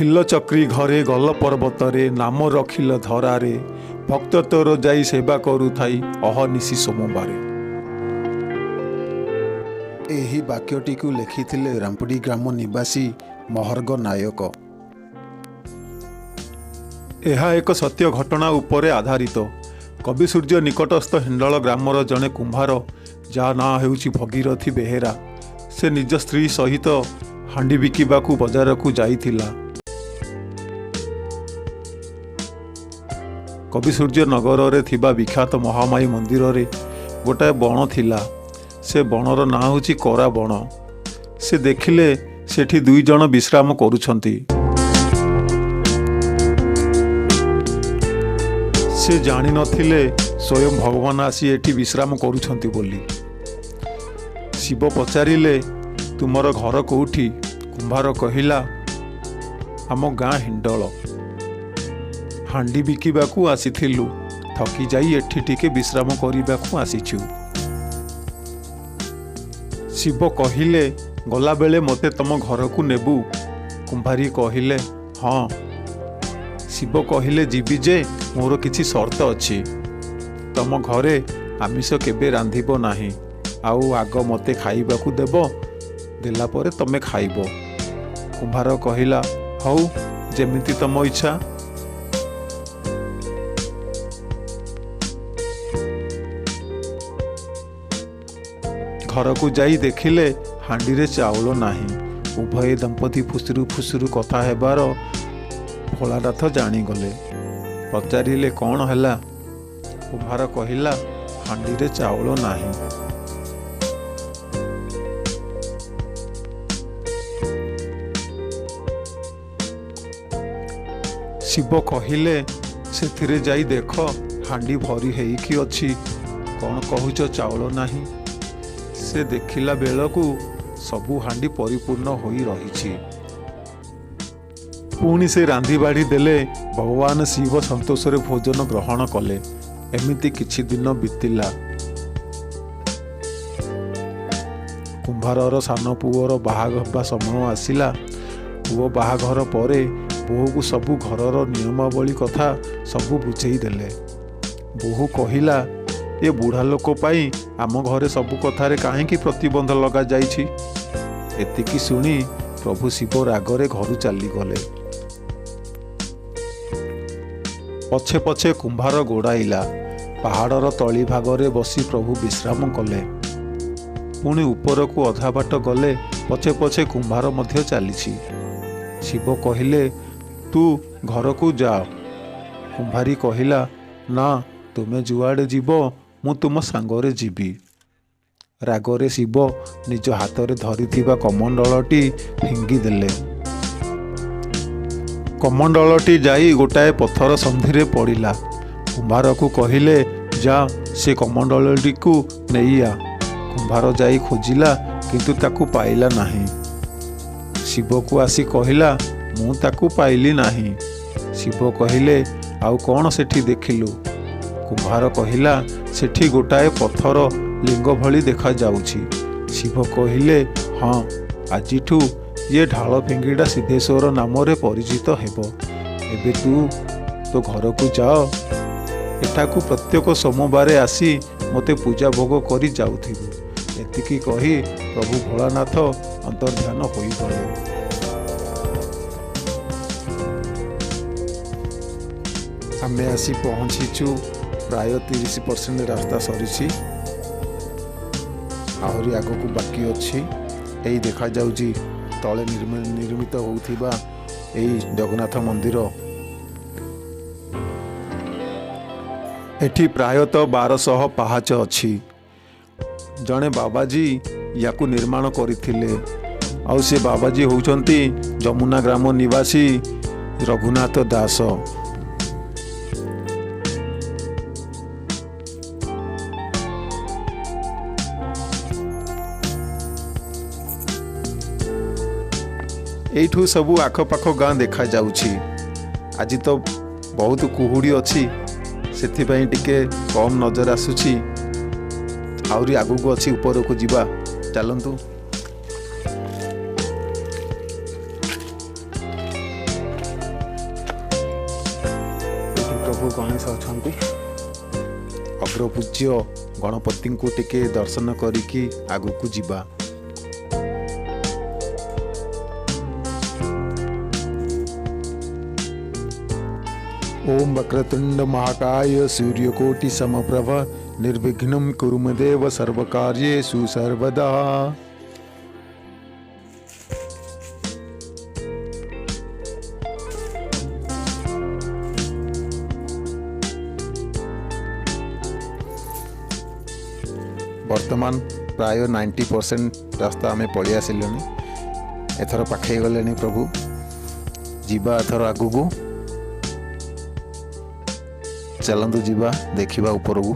ଥିଲ ଚକ୍ରି ଘରେ ଗଲ ପର୍ବତରେ ନାମ ରଖିଲ ଧରାରେ ଭକ୍ତ ତୋର ଯାଇ ସେବା କରୁଥାଇ ଅହନିଶି ସୋମବାରେ। ଏହି ବାକ୍ୟଟିକୁ ଲେଖିଥିଲେ ରାମ୍ପୁଡ଼ି ଗ୍ରାମ ନିବାସୀ ମହର୍ଗ ନାୟକ। ଏହା ଏକ ସତ୍ୟ ଘଟଣା ଉପରେ ଆଧାରିତ। କବି ସୂର୍ଯ୍ୟ ନିକଟସ୍ଥ ହିଣ୍ଡଳ ଗ୍ରାମର ଜଣେ କୁମ୍ଭାର, ଯାହା ନାଁ ହେଉଛି ଭଗୀରଥୀ ବେହେରା, ସେ ନିଜ ସ୍ତ୍ରୀ ସହିତ ହାଣ୍ଡି ବିକିବାକୁ ବଜାରକୁ ଯାଇଥିଲା। କବି ସୂର୍ଯ୍ୟ ନଗରରେ ଥିବା ବିଖ୍ୟାତ ମହାମାଇ ମନ୍ଦିରରେ ଗୋଟାଏ ବଣ ଥିଲା। ସେ ବଣର ନାଁ ହେଉଛି କରା ବଣ। ସେ ଦେଖିଲେ ସେଠି 2 ଜଣ ବିଶ୍ରାମ କରୁଛନ୍ତି। ସେ ଜାଣିନଥିଲେ ସ୍ୱୟଂ ଭଗବାନ ଆସି ଏଠି ବିଶ୍ରାମ କରୁଛନ୍ତି ବୋଲି। ଶିବ ପଚାରିଲେ, ତୁମର ଘର କେଉଁଠି? କୁମ୍ଭାର କହିଲା, ଆମ ଗାଁ ହିଣ୍ଡଳ। ହାଣ୍ଡି ବିକିବାକୁ ଆସିଥିଲୁ, ଥକି ଯାଇ ଏଠି ଟିକେ ବିଶ୍ରାମ କରିବାକୁ ଆସିଛୁ। ଶିବ କହିଲେ, ଗଲାବେଳେ ମୋତେ ତମ ଘରକୁ ନେବୁ? କୁମ୍ଭାରୀ କହିଲେ, ହଁ। ଶିବ କହିଲେ, ଯିବି ଯେ ମୋର କିଛି ସର୍ତ୍ତ ଅଛି। ତମ ଘରେ ଆମିଷ କେବେ ରାନ୍ଧିବ ନାହିଁ, ଆଉ ଆଗ ମୋତେ ଖାଇବାକୁ ଦେବ, ଦେଲା ପରେ ତମେ ଖାଇବ। କୁମ୍ଭାର କହିଲା, ହଉ, ଯେମିତି ତମ ଇଚ୍ଛା। ଘରକୁ ଯାଇ ଦେଖିଲେ ହାଣ୍ଡିରେ ଚାଉଳ ନାହିଁ। ଉଭୟ ଦମ୍ପତି ଫୁସୁରୁ ଫୁସୁରୁ କଥା ହେବାର ଭୋଳାନାଥ ଜାଣିଗଲେ। ପଚାରିଲେ, କ'ଣ ହେଲା? କୁମ୍ଭାର କହିଲା, ହାଣ୍ଡିରେ ଚାଉଳ ନାହିଁ। ଶିବ କହିଲେ, ସେଥିରେ ଯାଇ ଦେଖ, ହାଣ୍ଡି ଭରି ହେଇକି ଅଛି। କ'ଣ କହୁଛ ଚାଉଳ ନାହିଁ? ସେ ଦେଖିଲା ବେଳକୁ ସବୁ ହାଣ୍ଡି ପରିପୂର୍ଣ୍ଣ ହୋଇ ରହିଛି। ପୁଣି ସେ ରାନ୍ଧି ବାଢ଼ି ଦେଲେ। ଭଗବାନ ଶିବ ସନ୍ତୋଷରେ ଭୋଜନ ଗ୍ରହଣ କଲେ। ଏମିତି କିଛି ଦିନ ବିତିଲା। କୁମ୍ଭାରର ସାନ ପୁଅର ବାହାଘର ହେବା ସମୟ ଆସିଲା। ପୁଅ ବାହାଘର ପରେ ବୋହୂକୁ ସବୁ ଘରର ନିୟମାବଳୀ କଥା ସବୁ ବୁଝେଇ ଦେଲେ। ବୋହୂ କହିଲା, ଏ ବୁଢ଼ା ଲୋକ ପାଇଁ ଆମ ଘରେ ସବୁ କଥାରେ କାହିଁକି ପ୍ରତିବନ୍ଧ ଲଗାଯାଇଛି? ଏତିକି ଶୁଣି ପ୍ରଭୁ ଶିବ ରାଗରେ ଘରୁ ଚାଲିଗଲେ। ପଛେ ପଛେ କୁମ୍ଭାର ଗୋଡ଼ାଇଲା। ପାହାଡ଼ର ତଳି ଭାଗରେ ବସି ପ୍ରଭୁ ବିଶ୍ରାମ କଲେ। ପୁଣି ଉପରକୁ ଅଧା ବାଟ ଗଲେ। ପଛେ ପଛେ କୁମ୍ଭାର ମଧ୍ୟ ଚାଲିଛି। ଶିବ କହିଲେ, ତୁ ଘରକୁ ଯା। କୁମ୍ଭାରୀ କହିଲା, ନା, ତୁମେ ଯୁଆଡ଼େ ଯିବ ମୁଁ ତୁମ ସାଙ୍ଗରେ ଯିବି। ରାଗରେ ଶିବ ନିଜ ହାତରେ ଧରିଥିବା କମଣ୍ଡଳଟି ଫିଙ୍ଗିଦେଲେ। କମଣ୍ଡଳଟି ଯାଇ ଗୋଟାଏ ପଥର ସନ୍ଧିରେ ପଡ଼ିଲା। କୁମ୍ଭାରକୁ କହିଲେ, ଯା, ସେ କମଣ୍ଡଳଟିକୁ ନେଇଆ। କୁମ୍ଭାର ଯାଇ ଖୋଜିଲା, କିନ୍ତୁ ତାକୁ ପାଇଲା ନାହିଁ। ଶିବକୁ ଆସି କହିଲା, ମୁଁ ତାକୁ ପାଇଲି ନାହିଁ। ଶିବ କହିଲେ, ଆଉ କ'ଣ ସେଠି ଦେଖିଲୁ? କୁମ୍ଭାର କହିଲା, ସେଠି ଗୋଟାଏ ପଥର ଲିଙ୍ଗ ଭଳି ଦେଖାଯାଉଛି। ଶିବ କହିଲେ, ହଁ, ଆଜିଠୁ ଇଏ ଢାଳ ଫିଙ୍ଗିଡ଼ା ସିଦ୍ଧେଶ୍ୱର ନାମରେ ପରିଚିତ ହେବ। ଏବେ ତୁ ତୋ ଘରକୁ ଯାଅ। ଏଠାକୁ ପ୍ରତ୍ୟେକ ସୋମବାରେ ଆସି ମୋତେ ପୂଜା ଭୋଗ କରି ଯାଉଥିବୁ। ଏତିକି କହି ପ୍ରଭୁ ଭୋଳାନାଥ ଅନ୍ତର୍ଧ୍ୟାନ ହୋଇଗଲେ। ଆମେ ଆସି ପହଞ୍ଚିଛୁ। ପ୍ରାୟ 30% ରାସ୍ତା ସରିଛି। ଆହୁରି ଆଗକୁ ବାକି ଅଛି। ଏଇ ଦେଖାଯାଉଛି ତଳେ ନିର୍ମିତ ହେଉଥିବା ଏଇ ଜଗନ୍ନାଥ ମନ୍ଦିର। ଏଠି ପ୍ରାୟତଃ 1200 ପାହାଚ ଅଛି। ଜଣେ ବାବାଜୀ ୟାକୁ ନିର୍ମାଣ କରିଥିଲେ। ଆଉ ସେ ବାବାଜୀ ହେଉଛନ୍ତି ଯମୁନା ଗ୍ରାମ ନିବାସୀ ରଘୁନାଥ ଦାସ। ଏଇଠୁ ସବୁ ଆଖପାଖ ଗାଁ ଦେଖାଯାଉଛି। ଆଜି ତ ବହୁତ କୁହୁଡ଼ି ଅଛି, ସେଥିପାଇଁ ଟିକେ କମ୍ ନଜର ଆସୁଛି। ଆହୁରି ଆଗକୁ ଅଛି, ଉପରକୁ ଯିବା, ଚାଲନ୍ତୁ। प्रभु गणेश अच्छा अग्रपूज्य गणपति को टिके दर्शन करिकी आगु जीवा। ओम वक्रतुंड महाकाय सूर्यकोटि समप्रभ निर्विघ्नं कुरु मे देव सर्वकार्येषु सर्वदा। वर्तमान प्राय 90% रास्ता आम पलि आसिलु। एथर पाखे गले प्रभु जीवा एथर आगु को चलतु जीवा देखिबा ऊपर को।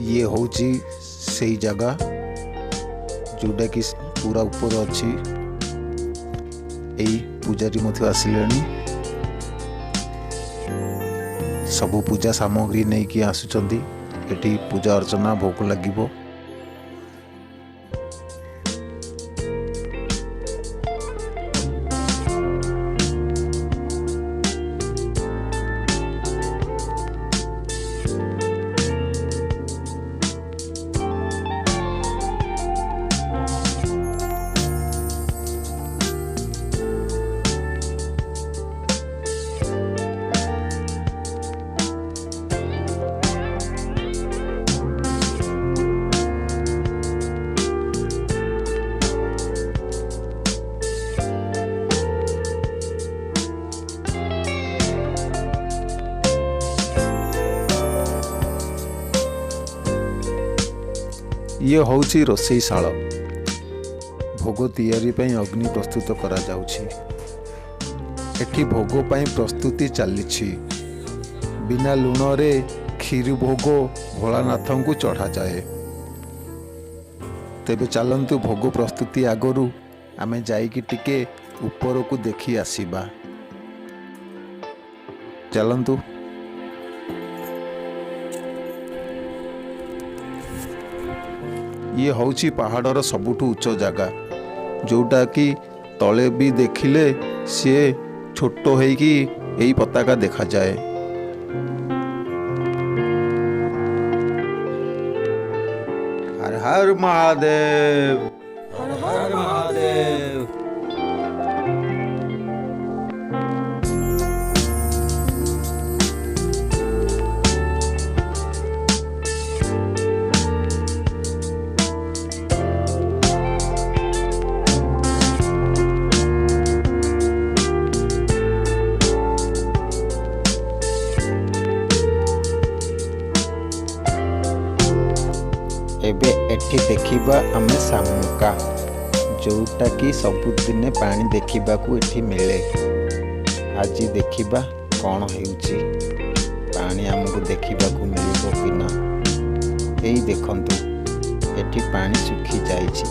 ये होची सही जगह जोटा कि पूरा ऊपर अच्छी। यही पूजारी मध्य आसिले सबू पूजा सामग्री नहीं कि आसुचंती। एटी पूजा अर्चना भोग लगिबो। ये होची रोषेईशाल। भोग तैयारी पई अग्नि प्रस्तुत करा जाउछि। एठी भोग पई प्रस्तुति चलीछि। बिना लुण रे खीर भोग भोलानाथ को चढ़ा जाए। तेबे चलंतु भोग प्रस्तुति आगरू आमे जाइकी टिके ऊपर को देखी आसीबा। चलंतु। ये होची पहाड़र सबुठु उच्च जगह जोटा कि तले भी देखिले सी छोट होइकी यही पताका देखा जाए। हर हर महादेव, हर हर महादेव। एबे एठी देखिबा आमे शामुका जोटा कि सबुदिने पानी देखिबा को एठी मिले। आज देखिबा कौन हेउची पानी हमको देखिबा को मिलिबो कि ना। एई देखंतु एठी पानी सुखी जाइछि।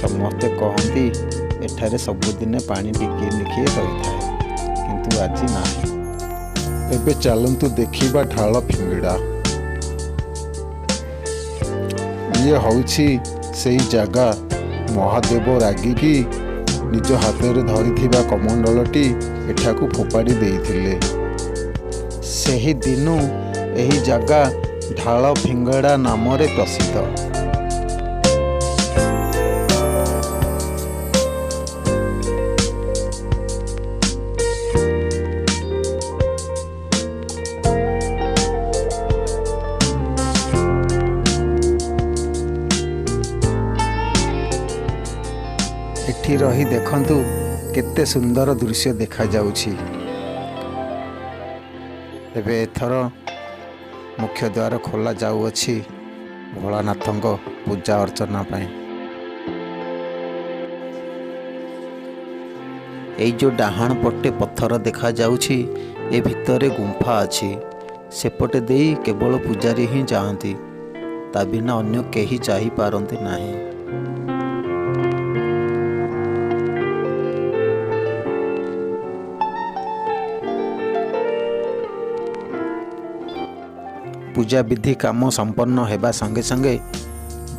समस्ते कहंती एठारे सबुदिने पानी टिके निके रहिथाय किंतु आज नाही। एबे चलंतु देखिबा ढाल फिंगड़ा। ये होची सही जगह महादेव रागिकी निज हाथ में धरिथिबा कमंडलटी एठाकू फोपाड़ी देइथिले। सही दिनु एही जगह ढाल फिंगड़ा नाम रे प्रसिद्ध। एठी रही देखंतु केते सुंदर दृश्य देखा जाउछि। एबे एथर मुख्य द्वार खोला जाउअछि भोलानाथंक पूजा अर्चना पाई। एई जो डाहाण पट्टे पत्थर देखा जाउछि ए भितरे गुंफा अछि। सेपटे देई केवल पूजारी ही जाआंती, ता बिना अन्य केही जाहि पारंती नाही। ପୂଜା ବିଧି କାମ ସମ୍ପନ୍ନ ହେବା ସଙ୍ଗେ ସଙ୍ଗେ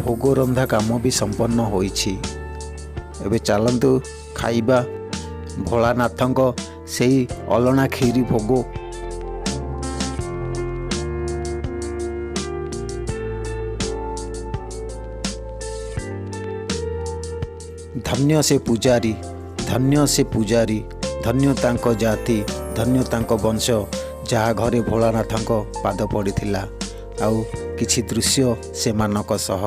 ଭୋଗ ରନ୍ଧା କାମ ବି ସମ୍ପନ୍ନ ହୋଇଛି। ଏବେ ଚାଲନ୍ତୁ ଖାଇବା ଭୋଳାନାଥଙ୍କ ସେଇ ଅଲଣା କ୍ଷୀରି ଭୋଗ। ଧନ୍ୟ ସେ ପୂଜାରୀ, ଧନ୍ୟ ସେ ପୂଜାରୀ, ଧନ୍ୟ ତାଙ୍କ ଜାତି, ଧନ୍ୟ ତାଙ୍କ ବଂଶ, ଯାହା ଘରେ ଭୋଳାନାଥଙ୍କ ପାଦ ପଡ଼ିଥିଲା। ଆଉ କିଛି ଦୃଶ୍ୟ ସେମାନଙ୍କ ସହ।